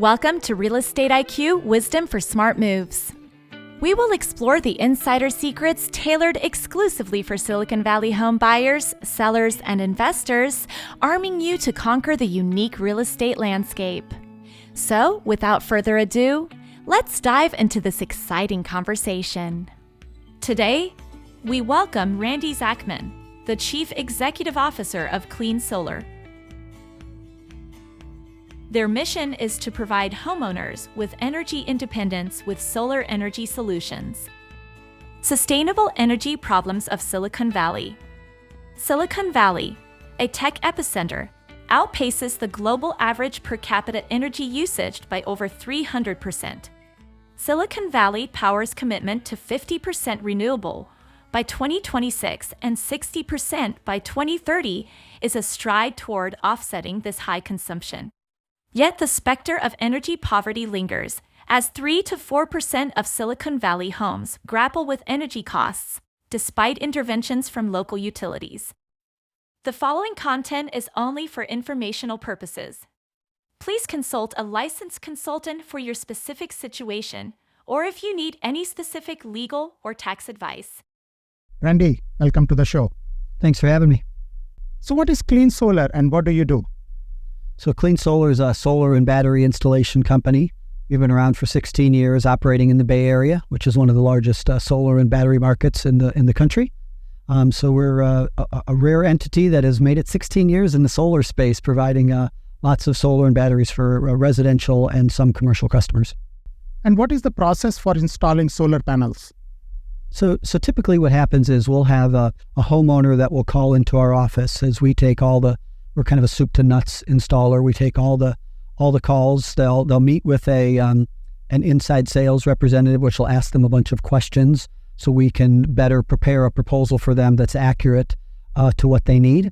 Welcome to Real Estate IQ Wisdom for Smart Moves. We will explore the insider secrets tailored exclusively for Silicon Valley home buyers, sellers, and investors, arming you to conquer the unique real estate landscape. So, without further ado, let's dive into this exciting conversation. Today, we welcome Randy Zachman, the Chief Executive Officer of Clean Solar. Their mission is to provide homeowners with energy independence with solar energy solutions. Sustainable energy problems of Silicon Valley. Silicon Valley, a tech epicenter, outpaces the global average per capita energy usage by over 300%. Silicon Valley Power's commitment to 50% renewable by 2026 and 60% by 2030 is a stride toward offsetting this high consumption. Yet the specter of energy poverty lingers, as 3 to 4% of Silicon Valley homes grapple with energy costs, despite interventions from local utilities. The following content is only for informational purposes. Please consult a licensed consultant for your specific situation, or if you need any specific legal or tax advice. Randy, welcome to the show. Thanks for having me. So what is Clean Solar and what do you do? So Clean Solar is a solar and battery installation company. We've been around for 16 years, operating in the Bay Area, which is one of the largest solar and battery markets in the country. So we're a rare entity that has made it 16 years in the solar space, providing lots of solar and batteries for residential and some commercial customers. And what is the process for installing solar panels? So typically what happens is we'll have a homeowner that will call into our office as we take we're kind of a soup to nuts installer. We take all the calls. They'll meet with an inside sales representative, which will ask them a bunch of questions so we can better prepare a proposal for them that's accurate to what they need.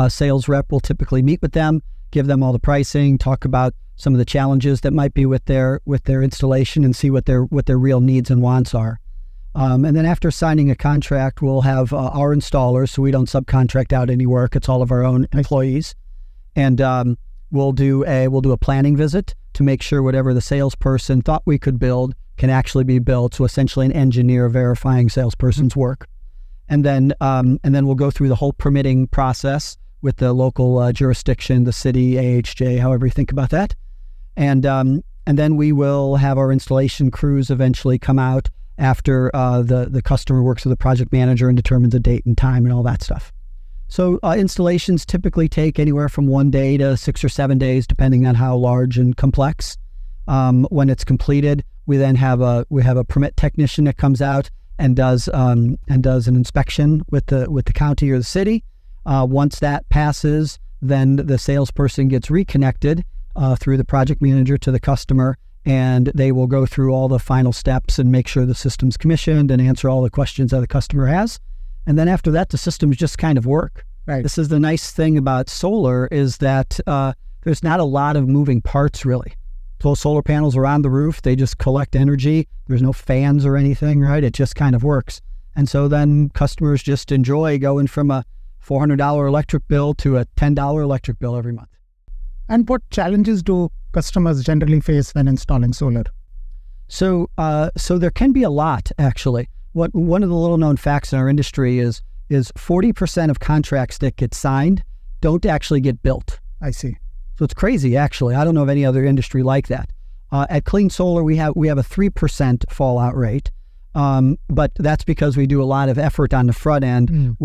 Sales rep will typically meet with them, give them all the pricing, talk about some of the challenges that might be with their installation, and see what their real needs and wants are. And then after signing a contract, we'll have our installers, so we don't subcontract out any work. It's all of our own employees. And we'll do a planning visit to make sure whatever the salesperson thought we could build can actually be built. So essentially an engineer verifying salesperson's work. And then we'll go through the whole permitting process with the local jurisdiction, the city, AHJ, however you think about that. And then we will have our installation crews eventually come out after the customer works with the project manager and determines a date and time and all that stuff. So installations typically take anywhere from 1 day to 6 or 7 days, depending on how large and complex. When it's completed, we then have a permit technician that comes out and does an inspection with the county or the city. Once that passes, then the salesperson gets reconnected through the project manager to the customer, and they will go through all the final steps and make sure the system's commissioned and answer all the questions that the customer has. And then after that, the systems just kind of work. Right. This is the nice thing about solar, is that there's not a lot of moving parts, really. Those solar panels are on the roof. They just collect energy. There's no fans or anything, right? It just kind of works. And so then customers just enjoy going from a $400 electric bill to a $10 electric bill every month. And what challenges do customers generally face when installing solar? So there can be a lot, actually. One of the little known facts in our industry is 40% of contracts that get signed don't actually get built. I see. So it's crazy, actually. I don't know of any other industry like that. At Clean Solar, we have a 3% fallout rate, but that's because we do a lot of effort on the front end,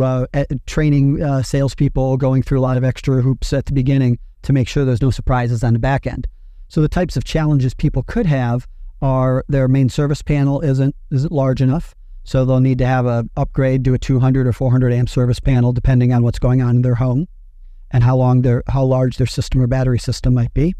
training salespeople, going through a lot of extra hoops at the beginning to make sure there's no surprises on the back end. So the types of challenges people could have are their main service panel isn't large enough. So they'll need to have an upgrade to a 200 or 400 amp service panel, depending on what's going on in their home and how large their system or battery system might be.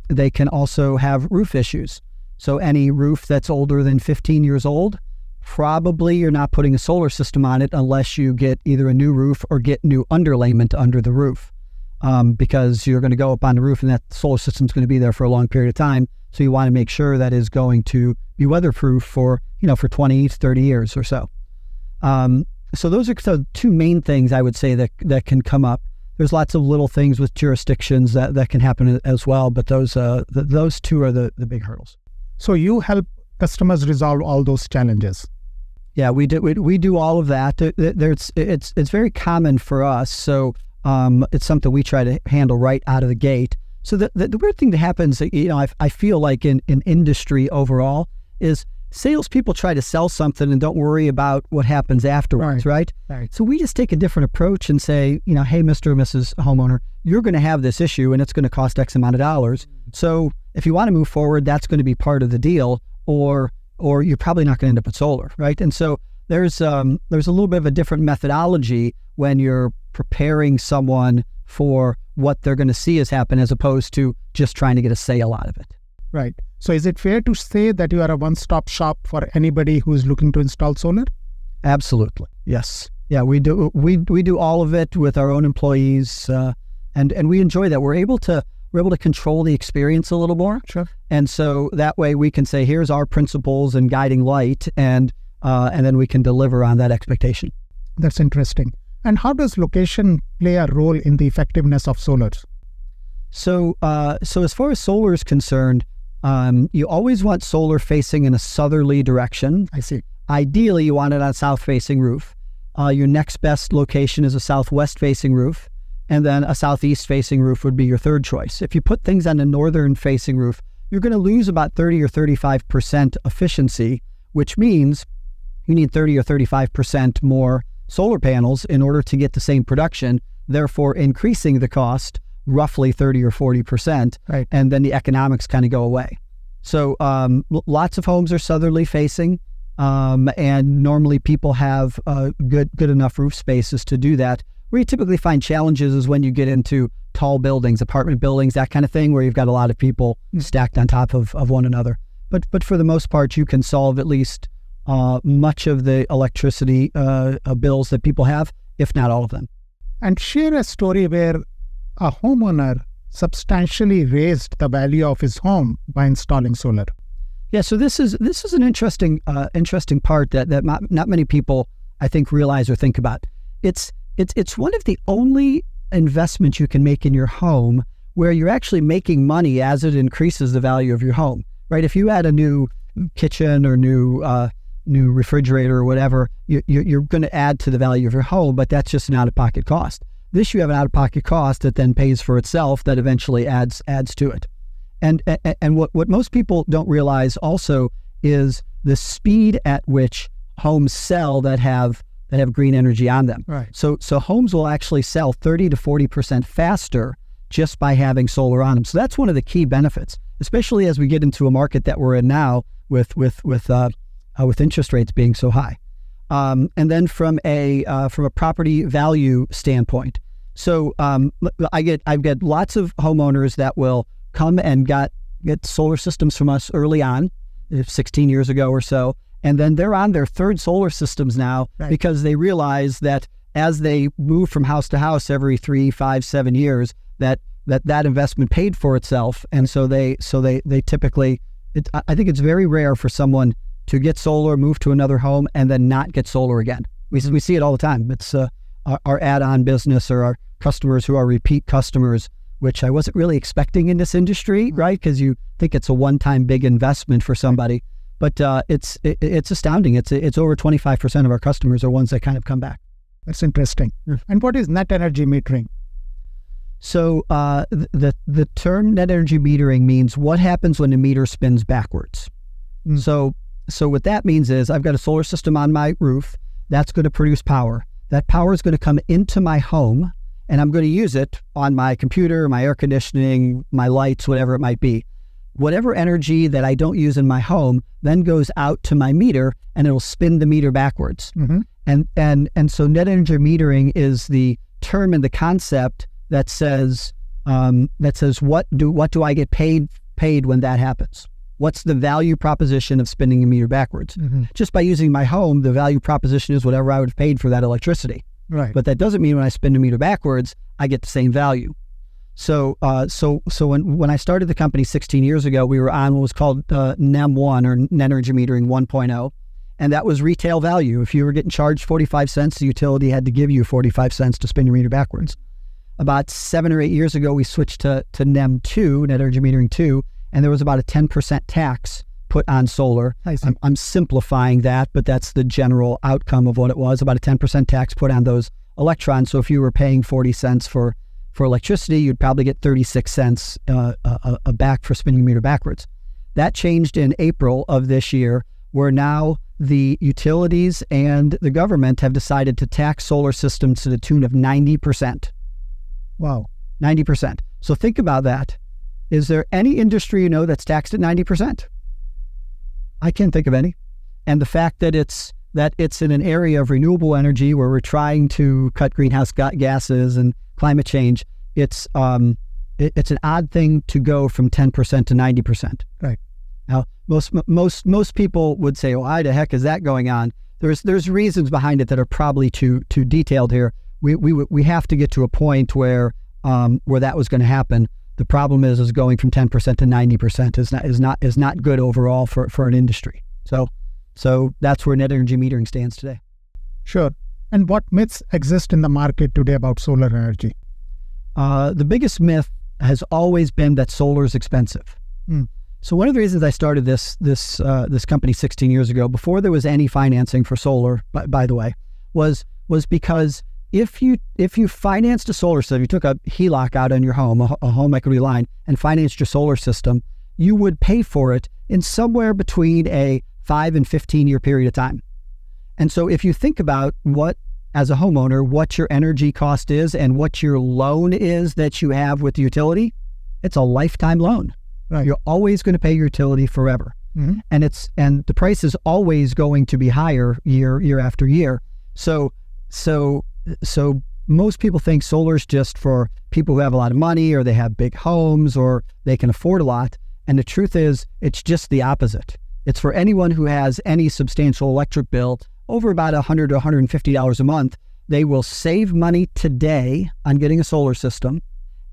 They can also have roof issues. So any roof that's older than 15 years old, probably you're not putting a solar system on it unless you get either a new roof or get new underlayment under the roof. Because you're going to go up on the roof and that solar system is going to be there for a long period of time. So you want to make sure that is going to be weatherproof for 20, 30 years or so. So those are the two main things I would say that can come up. there's lots of little things with jurisdictions that can happen as well, but those two are the big hurdles. So you help customers resolve all those challenges. Yeah, we do all of that. It's very common for us, so it's something we try to handle right out of the gate. So the weird thing that happens, I feel like in industry overall, is salespeople try to sell something and don't worry about what happens afterwards, right? So we just take a different approach and say, hey, Mr. or Mrs. Homeowner, you're going to have this issue and it's going to cost X amount of dollars. So if you want to move forward, that's going to be part of the deal, or you're probably not going to end up with solar, right? And so there's a little bit of a different methodology when you're preparing someone for what they're going to see as happen, as opposed to just trying to get a sale out of it. Right. So is it fair to say that you are a one-stop shop for anybody who's looking to install solar? Absolutely. Yes. Yeah, we do all of it with our own employees, and we enjoy that. We're able to control the experience a little more. Sure. And so that way we can say, here's our principles and guiding light, and then we can deliver on that expectation. That's interesting. And how does location play a role in the effectiveness of solar? So as far as solar is concerned, you always want solar facing in a southerly direction. I see. Ideally, you want it on a south-facing roof. Your next best location is a southwest-facing roof, and then a southeast-facing roof would be your third choice. If you put things on a northern-facing roof, you're going to lose about 30 or 35% efficiency, which means you need 30 or 35% more solar panels in order to get the same production, therefore increasing the cost roughly 30 or 40%, right. And then the economics kind of go away. So lots of homes are southerly facing, and normally people have good enough roof spaces to do that. Where you typically find challenges is when you get into tall buildings, apartment buildings, that kind of thing, where you've got a lot of people stacked on top of one another. But for the most part, you can solve at least much of the electricity bills that people have, if not all of them. And share a story where a homeowner substantially raised the value of his home by installing solar. Yeah, so this is an interesting part that not many people, I think, realize or think about. It's one of the only investments you can make in your home where you're actually making money as it increases the value of your home, right? If you add a new kitchen or new refrigerator or whatever, you're going to add to the value of your home, but that's just an out-of-pocket cost. This, you have an out-of-pocket cost that then pays for itself, that eventually adds to it. And what most people don't realize also is the speed at which homes sell that have green energy on them. Right. So homes will actually sell 30 to 40% faster just by having solar on them. So that's one of the key benefits, especially as we get into a market that we're in now with interest rates being so high. And then from a property value standpoint, so I've got lots of homeowners that will come and get solar systems from us early on, 16 years ago or so, and then they're on their third solar systems now, right, because they realize that as they move from house to house every 3, 5, 7 years, that investment paid for itself, and so they typically, I think it's very rare for someone to get solar, move to another home, and then not get solar again. We see it all the time. It's our add-on business, or our customers who are repeat customers, which I wasn't really expecting in this industry, right? Because you think it's a one-time big investment for somebody, but it's astounding. It's over 25% of our customers are ones that kind of come back. That's interesting. And what is net energy metering? So the term net energy metering means what happens when the meter spins backwards. So what that means is I've got a solar system on my roof that's going to produce power. That power is going to come into my home, and I'm going to use it on my computer, my air conditioning, my lights, whatever it might be. Whatever energy that I don't use in my home then goes out to my meter, and it'll spin the meter backwards. Mm-hmm. And so net energy metering is the term and the concept that says what do I get paid when that happens? What's the value proposition of spinning a meter backwards? Mm-hmm. Just by using my home, the value proposition is whatever I would have paid for that electricity. Right. But that doesn't mean when I spin a meter backwards, I get the same value. So when I started the company 16 years ago, we were on what was called NEM 1, or Net Energy Metering 1.0. And that was retail value. If you were getting charged 45 cents, the utility had to give you 45 cents to spin your meter backwards. About 7 or 8 years ago, we switched to NEM 2, Net Energy Metering 2, and there was about a 10% tax put on solar. I'm simplifying that, but that's the general outcome of what it was, about a 10% tax put on those electrons. So if you were paying 40 cents for electricity, you'd probably get 36 cents back for spinning your meter backwards. That changed in April of this year, where now the utilities and the government have decided to tax solar systems to the tune of 90%. Wow. 90%. So think about that. Is there any industry you know that's taxed at 90%? I can't think of any. And the fact that it's in an area of renewable energy where we're trying to cut greenhouse gases and climate change, it's an odd thing to go from 10% to 90%. Right. Now, most people would say, "Well, why the heck is that going on?" There's reasons behind it that are probably too detailed here. We have to get to a point where that was going to happen. The problem is going from 10% to 90% is not good overall for an industry. So that's where net energy metering stands today. Sure. And what myths exist in the market today about solar energy? The biggest myth has always been that solar is expensive. So one of the reasons I started this company 16 years ago, before there was any financing for solar, by the way, was because if you financed a solar system, you took a HELOC out on your home, a home equity line, and financed your solar system, you would pay for it in somewhere between a 5 and 15 year period of time. And so if you think about as a homeowner, what your energy cost is and what your loan is that you have with the utility, it's a lifetime loan. Right. You're always going to pay your utility forever. Mm-hmm. And the price is always going to be higher year after year. So most people think solar is just for people who have a lot of money, or they have big homes, or they can afford a lot. And the truth is, it's just the opposite. It's for anyone who has any substantial electric bill over about $100 to $150 a month. They will save money today on getting a solar system.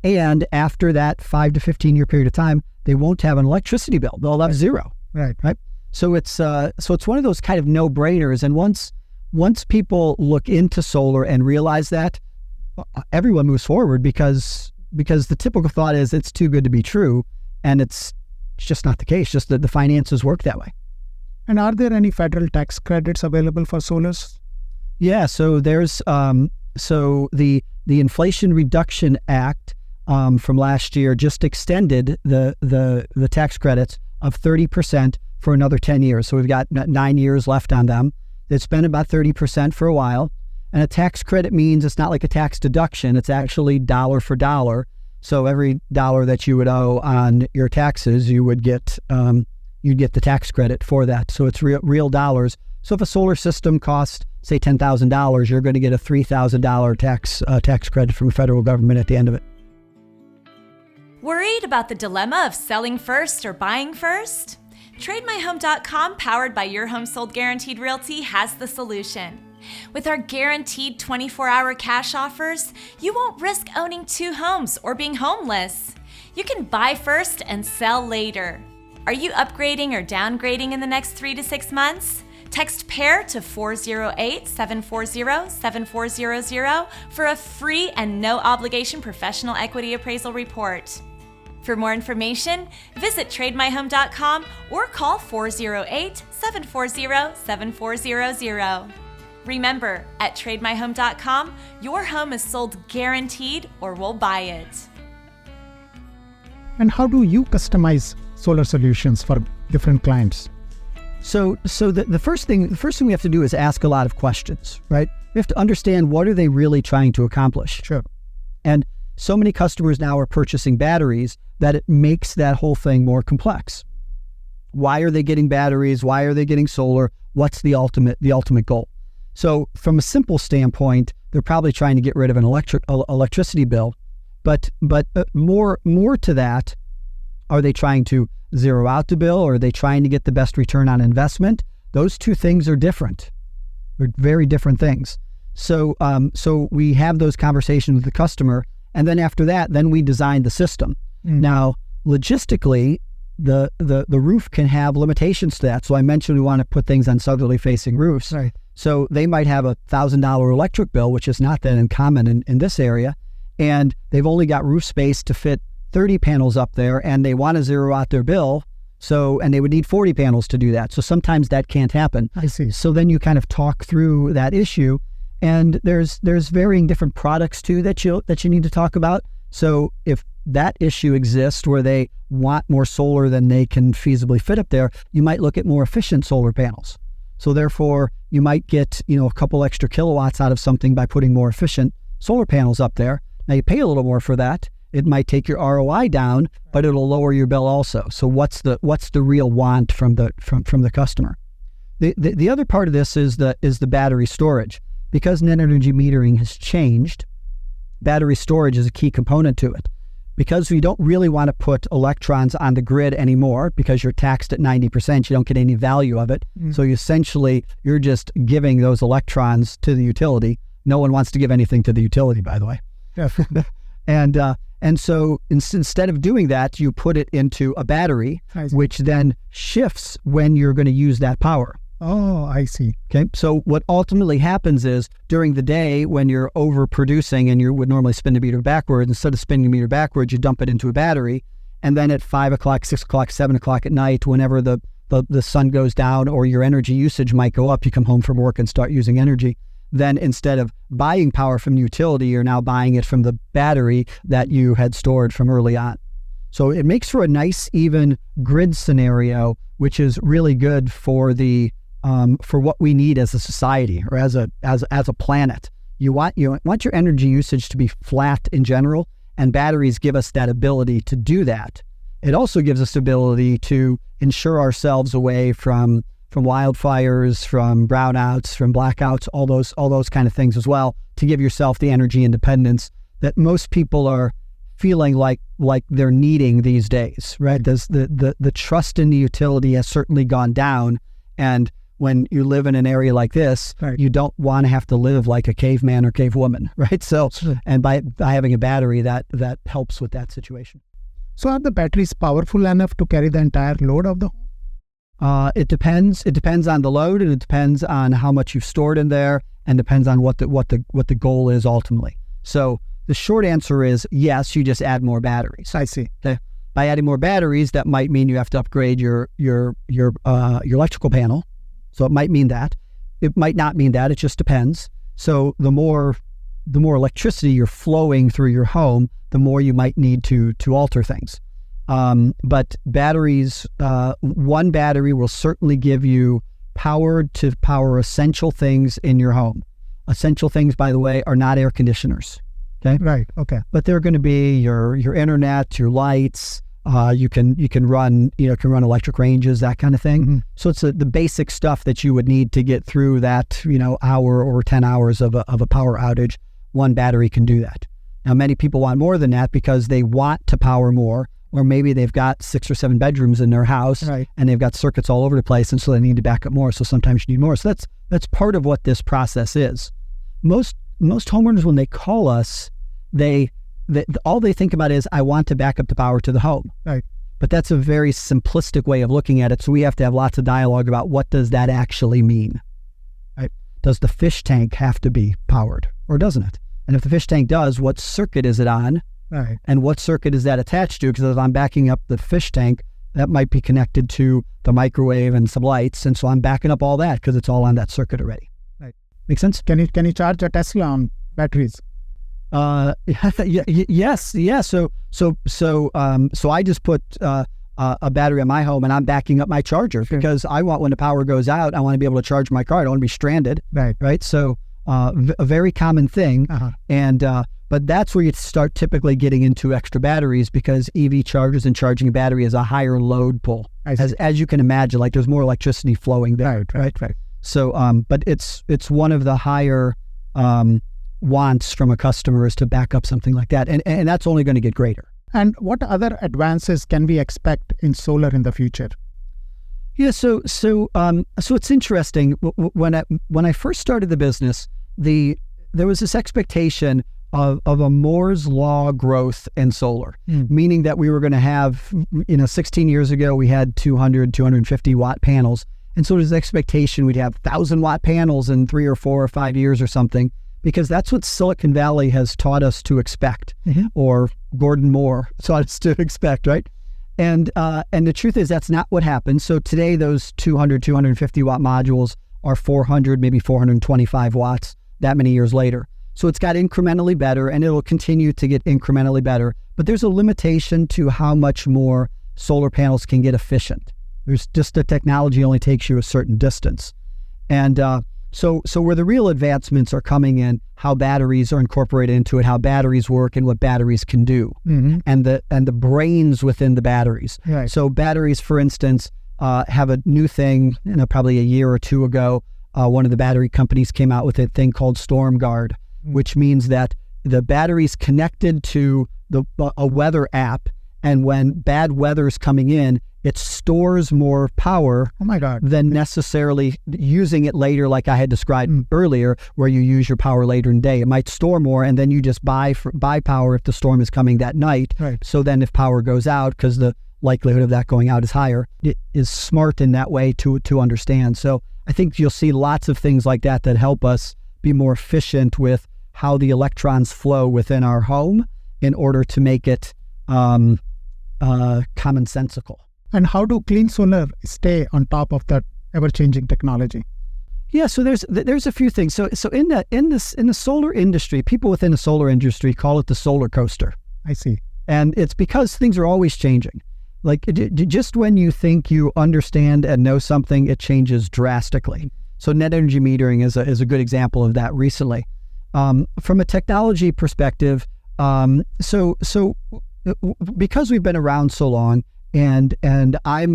And after that 5 to 15 year period of time, they won't have an electricity bill. They'll have zero. Right. So it's one of those kind of no-brainers. And once people look into solar and realize that, everyone moves forward because the typical thought is it's too good to be true, and it's just not the case. Just that the finances work that way. And are there any federal tax credits available for solars? Yeah. So there's the Inflation Reduction Act from last year just extended the tax credits of 30% for another 10 years. So we've got 9 years left on them. It's been about 30% for a while. And a tax credit means it's not like a tax deduction. It's actually dollar for dollar. So every dollar that you would owe on your taxes, you would get you'd get the tax credit for that. So it's real dollars. So if a solar system costs, say, $10,000, you're going to get a $3,000 tax credit from the federal government at the end of it. Worried about the dilemma of selling first or buying first? TradeMyHome.com, powered by Your Home Sold Guaranteed Realty, has the solution. With our guaranteed 24-hour cash offers, you won't risk owning 2 homes or being homeless. You can buy first and sell later. Are you upgrading or downgrading in the next 3 to 6 months? Text PAIR to 408-740-7400 for a free and no-obligation professional equity appraisal report. For more information, visit TradeMyHome.com or call 408-740-7400. Remember, at TradeMyHome.com, your home is sold guaranteed or we'll buy it. And how do you customize solar solutions for different clients? So the first thing we have to do is ask a lot of questions, right? We have to understand, what are they really trying to accomplish? Sure. And so many customers now are purchasing batteries that it makes that whole thing more complex. Why are they getting batteries? Why are they getting solar? What's the ultimate goal? So from a simple standpoint, they're probably trying to get rid of an electricity bill, but more to that, are they trying to zero out the bill, or are they trying to get the best return on investment? Those two things are different. They're very different things. So we have those conversations with the customer, and then after that, then we design the system. Now, logistically, the roof can have limitations to that. So I mentioned we want to put things on southerly facing roofs. Right. So they might have a $1,000 electric bill, which is not that uncommon in this area. and they've only got roof space to fit 30 panels up there, and they want to zero out their bill. And they would need 40 panels to do that. So sometimes that can't happen. I see. So then you kind of talk through that issue, and there's varying different products too that you need to talk about. So if that issue exists where they want more solar than they can feasibly fit up there, you might look at more efficient solar panels. So therefore, you might get, a couple extra kilowatts out of something by putting more efficient solar panels up there. Now you pay a little more for that. It might take your ROI down, but it'll lower your bill also. So what's the real want from the customer? The other part of this is the battery storage. Because net energy metering has changed, battery storage is a key component to it. Because we don't really want to put electrons on the grid anymore, because you're taxed at 90%, you don't get any value of it. So you're just giving those electrons to the utility. No one wants to give anything to the utility, by the way. Yeah. And so instead of doing that, you put it into a battery, which then shifts when you're going to use that power. Oh, I see. Okay. So what ultimately happens is during the day when you're overproducing and you would normally spin the meter backwards, instead of spinning the meter backwards, you dump it into a battery. And then at 5 o'clock, 6 o'clock, 7 o'clock at night, whenever the sun goes down or your energy usage might go up, you come home from work and start using energy. Then instead of buying power from the utility, you're now buying it from the battery that you had stored from early on. So it makes for a nice, even grid scenario, which is really good for for what we need as a society or as a planet. You want your energy usage to be flat in general, and batteries give us that ability to do that. It also gives us the ability to insure ourselves away from wildfires, from brownouts, from blackouts, all those kind of things as well, to give yourself the energy independence that most people are feeling like they're needing these days, right? The trust in the utility has certainly gone down, and when you live in an area like this, right, you don't want to have to live like a caveman or cavewoman, right? So, and by having a battery, that helps with that situation. So are the batteries powerful enough to carry the entire load of the home? It depends. It depends on the load, and it depends on how much you've stored in there, and depends on what the goal is ultimately. So the short answer is yes. You just add more batteries. I see. Okay. By adding more batteries, that might mean you have to upgrade your electrical panel. So it might mean that. It might not mean that. It just depends. So the more electricity you're flowing through your home, the more you might need to alter things. But batteries, one battery will certainly give you power to power essential things in your home. Essential things, by the way, are not air conditioners. Okay. Right. Okay. But they're going to be your internet, your lights. You can run electric ranges, that kind of thing. Mm-hmm. So it's the basic stuff that you would need to get through that hour or 10 hours of a power outage. One battery can do that. Now, many people want more than that because they want to power more. Or maybe they've got 6 or 7 bedrooms in their house, right, and they've got circuits all over the place, and so they need to back up more. So sometimes you need more. So that's part of what this process is. Most homeowners, when they call us, all they think about is, I want to back up the power to the home. Right. But that's a very simplistic way of looking at it. So we have to have lots of dialogue about what does that actually mean. Right? Does the fish tank have to be powered, or doesn't it? And if the fish tank does, what circuit is it on? Right. And what circuit is that attached to? Because if I'm backing up the fish tank, that might be connected to the microwave and some lights. And so I'm backing up all that because it's all on that circuit already. Right. Make sense? Can you charge a Tesla on batteries? Yes. Yeah. So I just put a battery on my home, and I'm backing up my charger because I want, when the power goes out, I want to be able to charge my car. I don't want to be stranded. Right. So a very common thing. Uh-huh. And but that's where you start typically getting into extra batteries, because EV chargers and charging a battery is a higher load pull. As you can imagine, like there's more electricity flowing there. Right. So, but it's one of the higher wants from a customer is to back up something like that. And that's only going to get greater. And what other advances can we expect in solar in the future? Yeah, so it's interesting. When I first started the business, there was this expectation of a Moore's Law growth in solar, meaning that we were going to have, 16 years ago, we had 250 watt panels. And so there's an expectation we'd have 1,000 watt panels in 3 or 4 or 5 years or something. because that's what Silicon Valley has taught us to expect, or Gordon Moore taught us to expect, right? And the truth is that's not what happens. So today those 250 watt modules are 400, maybe 425 watts that many years later. So it's got incrementally better, and it'll continue to get incrementally better. But there's a limitation to how much more solar panels can get efficient. There's just the technology only takes you a certain distance. And so where the real advancements are coming in, how batteries are incorporated into it, how batteries work and what batteries can do, and the brains within the batteries. Right. So batteries, for instance, have a new thing, probably a year or two ago, one of the battery companies came out with a thing called Storm Guard, which means that the battery's connected to a weather app, and when bad weather is coming in, it stores more power than necessarily using it later, like I had described earlier, where you use your power later in the day. It might store more, and then you just buy power if the storm is coming that night. Right. So then if power goes out, because the likelihood of that going out is higher, it is smart in that way to understand. So I think you'll see lots of things like that help us be more efficient with how the electrons flow within our home in order to make it commonsensical. And how do clean solar stay on top of that ever-changing technology? Yeah, so there's a few things. So in the solar industry, people within the solar industry call it the solar coaster. I see. And it's because things are always changing. Like just when you think you understand and know something, it changes drastically. So net energy metering is a good example of that recently. From a technology perspective, so because we've been around so long, and I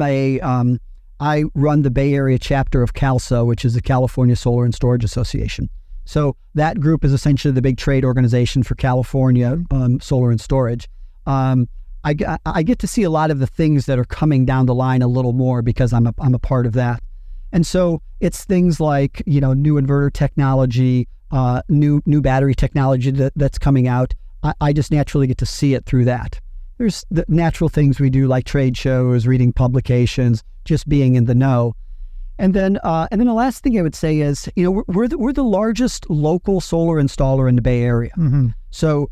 run the Bay Area chapter of CALSA, which is the California Solar and Storage Association. So that group is essentially the big trade organization for California solar and storage. I get to see a lot of the things that are coming down the line a little more because I'm a part of that. And so it's things like, new inverter technology, new battery technology that's coming out. I just naturally get to see it through that. There's the natural things we do, like trade shows, reading publications, just being in the know. And then the last thing I would say is, we're the largest local solar installer in the Bay Area. So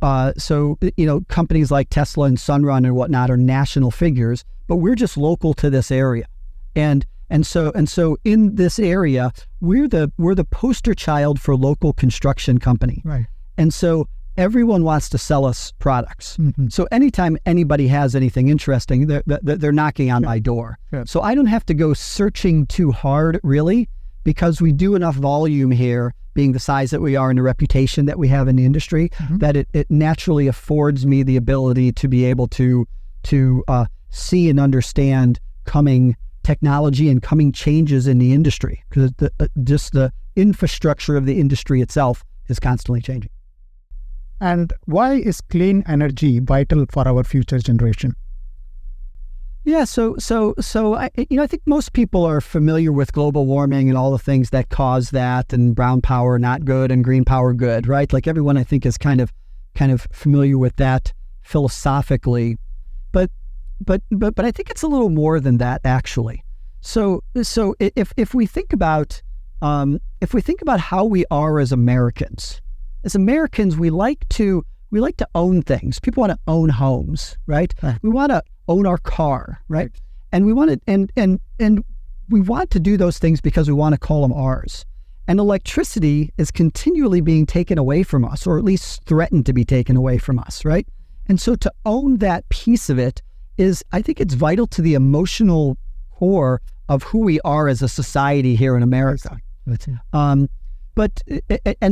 companies like Tesla and Sunrun and whatnot are national figures, but we're just local to this area. And so in this area, we're the poster child for local construction company. Right. And so everyone wants to sell us products. So anytime anybody has anything interesting, they're knocking on my door. Sure. So I don't have to go searching too hard, really, because we do enough volume here, being the size that we are and the reputation that we have in the industry, that it naturally affords me the ability to be able to see and understand coming technology and coming changes in the industry, because just the infrastructure of the industry itself is constantly changing. And why is clean energy vital for our future generation? Yeah, so I think most people are familiar with global warming and all the things that cause that, and brown power not good and green power good, right? Like everyone I think is kind of familiar with that philosophically, but I think it's a little more than that actually. So if we think about how we are as Americans, we like to own things. People want to own homes, right? We want to own our car, right? And we want to and we want to do those things because we want to call them ours. And electricity is continually being taken away from us, or at least threatened to be taken away from us, right? And so to own that piece of it I think it's vital to the emotional core of who we are as a society here in America.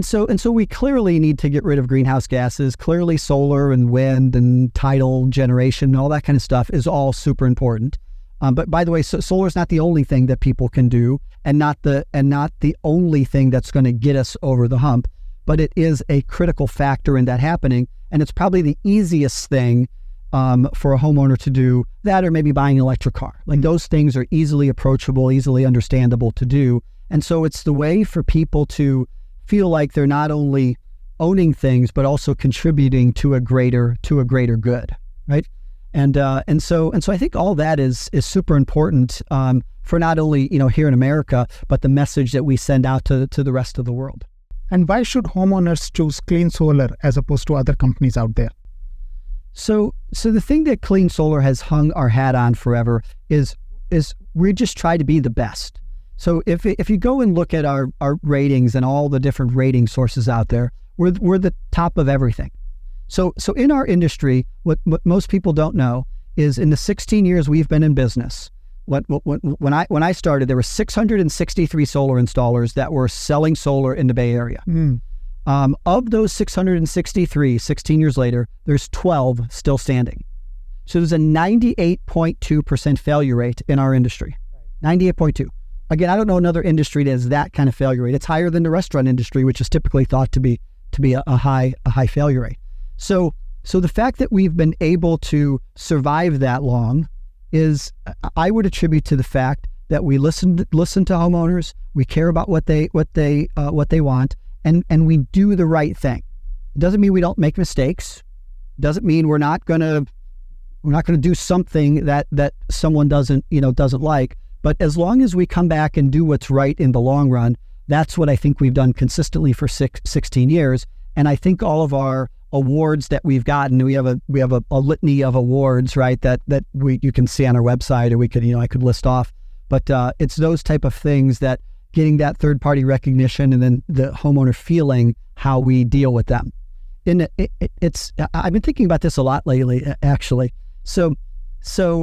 So we clearly need to get rid of greenhouse gases. Clearly solar and wind and tidal generation and all that kind of stuff is all super important. But by the way, solar is not the only thing that people can do, and not the only thing that's going to get us over the hump, but it is a critical factor in that happening. And it's probably the easiest thing for a homeowner to do, that or maybe buying an electric car. Like those things are easily approachable, easily understandable to do. And so it's the way for people to feel like they're not only owning things, but also contributing to a greater good, right? And so I think all that is super important for not only here in America, but the message that we send out to the rest of the world. And why should homeowners choose Clean Solar as opposed to other companies out there? So the thing that Clean Solar has hung our hat on forever is we just try to be the best. So if you go and look at our ratings and all the different rating sources out there, we're the top of everything. So in our industry, what most people don't know is in the 16 years we've been in business, when I started, there were 663 solar installers that were selling solar in the Bay Area. Of those 663, 16 years later, there's 12 still standing. So there's a 98.2% failure rate in our industry. 98.2. Again, I don't know another industry that has that kind of failure rate. It's higher than the restaurant industry, which is typically thought to be a high failure rate. So the fact that we've been able to survive that long is, I would attribute to the fact that we listen to homeowners. We care about what they want, and we do the right thing. It doesn't mean we don't make mistakes. It doesn't mean we're not gonna do something that someone doesn't like. But as long as we come back and do what's right in the long run, that's what I think we've done consistently for 16 years. And I think all of our awards that we've gotten, we have a litany of awards, right? That you can see on our website, or I could list off. But it's those type of things, that getting that third party recognition, and then the homeowner feeling how we deal with them. I've been thinking about this a lot lately, actually. So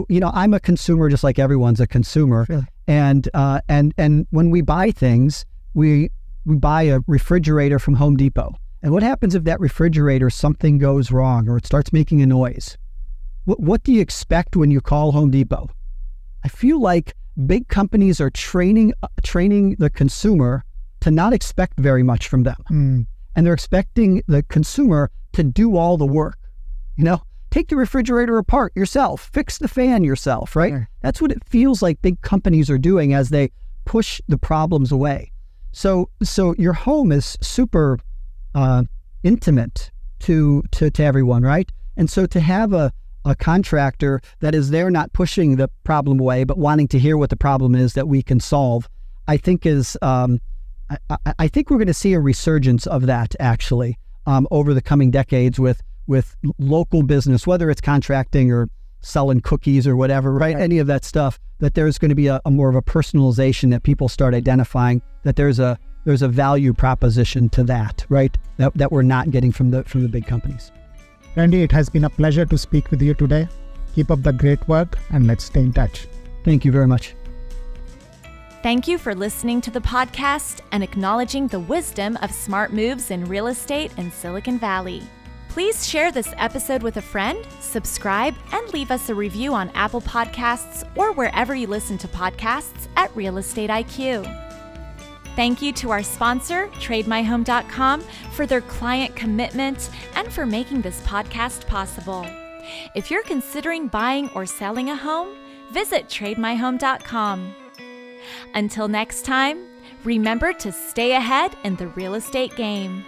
I'm a consumer, just like everyone's a consumer. Sure. And when we buy things, we buy a refrigerator from Home Depot. And what happens if that refrigerator, something goes wrong or it starts making a noise? What do you expect when you call Home Depot? I feel like big companies are training the consumer to not expect very much from them. And they're expecting the consumer to do all the work. Take the refrigerator apart yourself, fix the fan yourself, right? Sure. That's what it feels like big companies are doing as they push the problems away. So your home is super intimate to everyone, right? And so to have a contractor that is there not pushing the problem away, but wanting to hear what the problem is that we can solve, I think is, I think we're going to see a resurgence of that actually over the coming decades with local business, whether it's contracting or selling cookies or whatever, right? Any of that stuff, that there's going to be a more of a personalization, that people start identifying that there's a value proposition to that, right? That we're not getting from the big companies. Randy, it has been a pleasure to speak with you today. Keep up the great work, and let's stay in touch. Thank you very much. Thank you for listening to the podcast and acknowledging the wisdom of smart moves in real estate in Silicon Valley. Please share this episode with a friend, subscribe, and leave us a review on Apple Podcasts or wherever you listen to podcasts at Real Estate IQ. Thank you to our sponsor, TradeMyHome.com, for their client commitment and for making this podcast possible. If you're considering buying or selling a home, visit TradeMyHome.com. Until next time, remember to stay ahead in the real estate game.